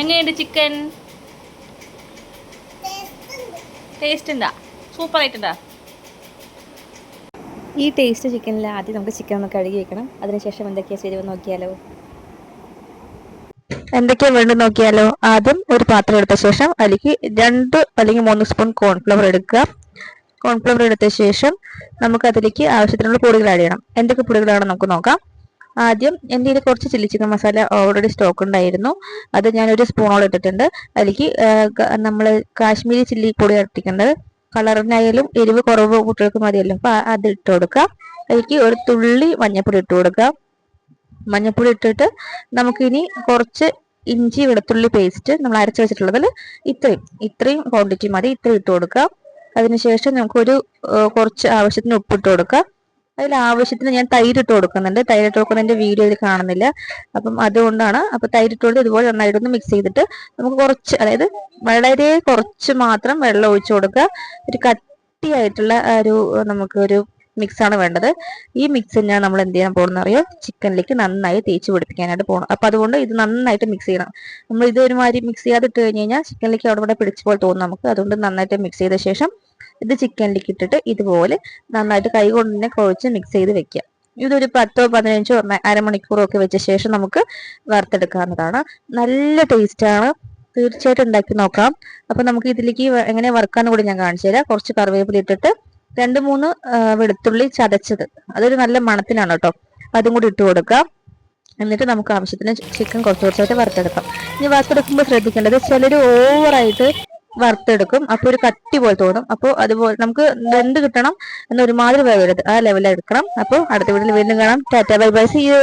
എങ്ങനെയുണ്ട് chicken? Taste ഉണ്ടാ? Super ആയിട്ടുണ്ടാ? ഈ ടേസ്റ്റ് ചിക്കനിൽ ആദ്യം നമുക്ക് ചിക്കൻ ഒന്ന് കഴുകി വെക്കണം. അതിനുശേഷം എന്തൊക്കെയാണ് ചേരുവ നോക്കിയാലോ. എന്തൊക്കെയാണ് വേണ്ടത് നോക്കിയാലോ. ആദ്യം ഒരു പാത്രം എടുത്ത ശേഷം അതിലേക്ക് 2 അല്ലെങ്കിൽ 3 സ്പൂൺ കോൺഫ്ലവർ എടുക്കുക. കോൺഫ്ലവർ എടുത്ത ശേഷം നമുക്ക് അതിലേക്ക് ആവശ്യത്തിനുള്ള പൊടികൾ ആഡ് ചെയ്യണം. എന്തൊക്കെ പൊടികളാണ് നമുക്ക് നോക്കാം. ആദ്യം എൻ്റെ കയ്യിൽ കുറച്ച് chilli chicken masala already stock ഉണ്ടായിരുന്നു. അത് ഞാനൊരു സ്പൂണോളം ഇട്ടിട്ടുണ്ട്. അതിലേക്ക് നമ്മൾ കാശ്മീരി ചില്ലി പൊടി ഇട്ടിട്ടുണ്ട്. കളറിനായാലും എരിവ് കുറവ് കുട്ടികൾക്ക് മതിയല്ലോ, അപ്പൊ അത് ഇട്ട് കൊടുക്കുക. അതിലേക്ക് ഒരു തുള്ളി മഞ്ഞൾപ്പൊടി ഇട്ട് കൊടുക്കുക. മഞ്ഞൾപ്പൊടി ഇട്ടിട്ട് നമുക്കിനി കുറച്ച് ഇഞ്ചി വെളുത്തുള്ളി പേസ്റ്റ് നമ്മൾ അരച്ച് വെച്ചിട്ടുള്ളതിൽ ഇത്രയും ക്വാണ്ടിറ്റി മതി. ഇത്രയും ഇട്ട് കൊടുക്കുക. അതിനുശേഷം നമുക്കൊരു കുറച്ച് ആവശ്യത്തിന് ഉപ്പിട്ട് കൊടുക്കുക. അതിൽ ആവശ്യത്തിന് ഞാൻ തൈര് ഇട്ട് കൊടുക്കുന്നുണ്ട്. തൈര് ഇട്ട് കൊടുക്കുന്നതിന്റെ വീഡിയോ ഇതിൽ കാണുന്നില്ല, അപ്പം അതുകൊണ്ടാണ്. അപ്പൊ തൈര് ഇട്ട് കൊടുത്ത് ഇതുപോലെ നന്നായിട്ടൊന്ന് മിക്സ് ചെയ്തിട്ട് നമുക്ക് കുറച്ച്, അതായത് വളരെ കുറച്ച് മാത്രം വെള്ളം ഒഴിച്ചു കൊടുക്കുക. ഒരു കട്ടിയായിട്ടുള്ള ഒരു നമുക്കൊരു മിക്സ് ആണ് വേണ്ടത്. ഈ മിക്സ് തന്നെയാണ് നമ്മൾ എന്ത് ചെയ്യാൻ പോകുന്നത് അറിയോ, ചിക്കനിലേക്ക് നന്നായി തേച്ച് പിടിപ്പിക്കാനായിട്ട് പോകണം. അപ്പൊ അതുകൊണ്ട് ഇത് നന്നായിട്ട് മിക്സ് ചെയ്യണം. നമ്മൾ ഇത് ഒരുമാതിരി മിക്സ് ചെയ്യാതെ ഇട്ട് കഴിഞ്ഞ് കഴിഞ്ഞാൽ ചിക്കനിലേക്ക് അവിടെ ഇവിടെ പിടിച്ച പോലെ തോന്നും നമുക്ക്. അതുകൊണ്ട് നന്നായിട്ട് മിക്സ് ചെയ്ത ശേഷം ഇത് ചിക്കനിലേക്ക് ഇട്ടിട്ട് ഇതുപോലെ നന്നായിട്ട് കൈ കൊണ്ട് തന്നെ കുഴച്ച് മിക്സ് ചെയ്ത് വെക്കുക. ഇതൊരു 10-15 അരമണിക്കൂറോ ഒക്കെ വെച്ച ശേഷം നമുക്ക് വറുത്തെടുക്കാവുന്നതാണ്. നല്ല ടേസ്റ്റ് ആണ്, തീർച്ചയായിട്ടും ഉണ്ടാക്കി നോക്കാം. അപ്പൊ നമുക്ക് ഇതിലേക്ക് എങ്ങനെ വറുക്കാന്ന് കൂടി ഞാൻ കാണിച്ചു തരാം. കുറച്ച് കറിവേപ്പില ഇട്ടിട്ട് 2-3 വെളുത്തുള്ളി ചതച്ചത്, അതൊരു നല്ല മണത്തിനാണ് കേട്ടോ, അതും കൂടി ഇട്ട് കൊടുക്കാം. എന്നിട്ട് നമുക്ക് ആവശ്യത്തിന് ചിക്കൻ കുറച്ച് കുറച്ചായിട്ട് വറുത്തെടുക്കാം. ഇനി വറുത്തെടുക്കുമ്പോൾ ശ്രദ്ധിക്കേണ്ടത്, ചിലർ ഓവറായിട്ട് വറുത്തെടുക്കും, അപ്പോൾ ഒരു കട്ടി പോലെ തോന്നും. അപ്പോൾ അതുപോലെ നമുക്ക് വെന്ത് കിട്ടണം എന്നൊരുമാതിരി വേവരുത്, ആ ലെവലിൽ എടുക്കണം. അപ്പോൾ അടുത്ത വീട്ടിൽ വീണ്ടും കാണാം. Tata bye bye, see U.